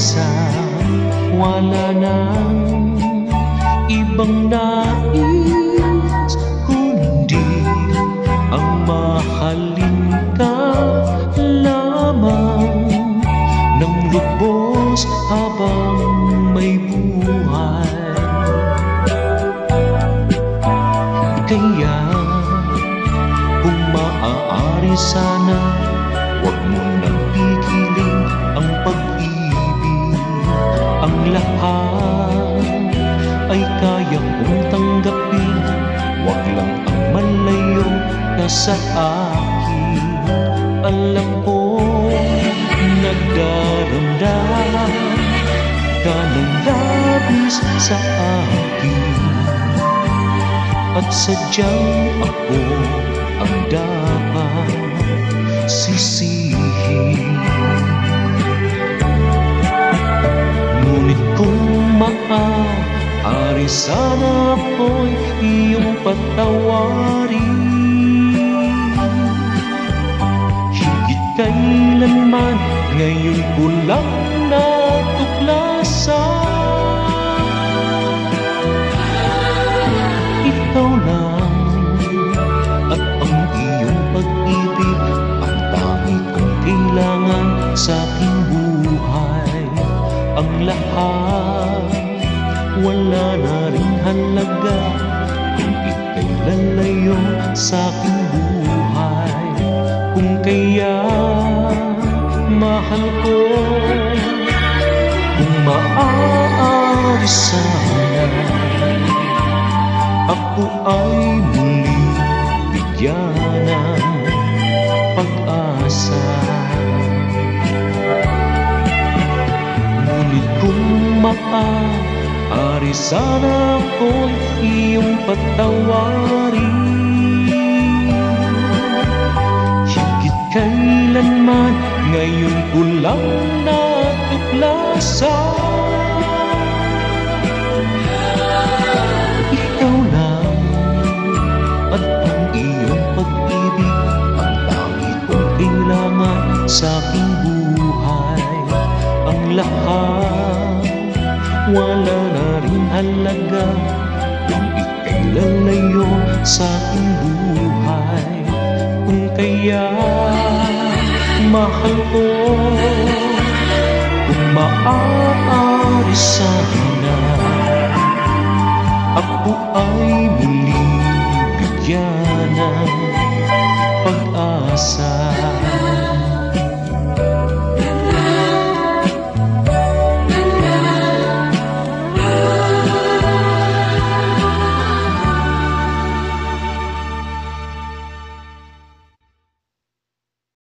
isa, wala nang ibang nais kundi ang mahalin ka lamang ng lubos habang may buhay. Kaya kung maaari sana, huwag mo nang pigilin ang pag-ibig. Ang lahat ay kaya kong tanggapin, huwag lang ang malayo ka sa akin. Alam ko nagdaramdam ka ng labis sa akin, at sadyang ako ang dapat sisihin. Ngunit kung maaari sana ako'y iyong patawarin, higit kailanman ngayon ko lang natuklasan. Ikaw lang at ang iyong pag-ibig ang tangi kong kailangan sa aking buhay. Ang lahat wala na ring halaga kung ika'y lalayo sa aking buhay. Kung kaya mahal ko, kung maaari sana ako ay muling bigyan ng pag-asa. Ngunit kung maaari sana ako'y iyong patawarin, higit kailanman ngayon ko lang natuklasan. Ikaw lang at ang iyong pag-ibig ang tangi kong kailangan sa aking buhay. Ang lahat wala na rin halaga kung ika'y lalayo sa aking buhay. Kung kaya mahal ko, kung maaari sana ako ay muling bigyan ng pag-asa.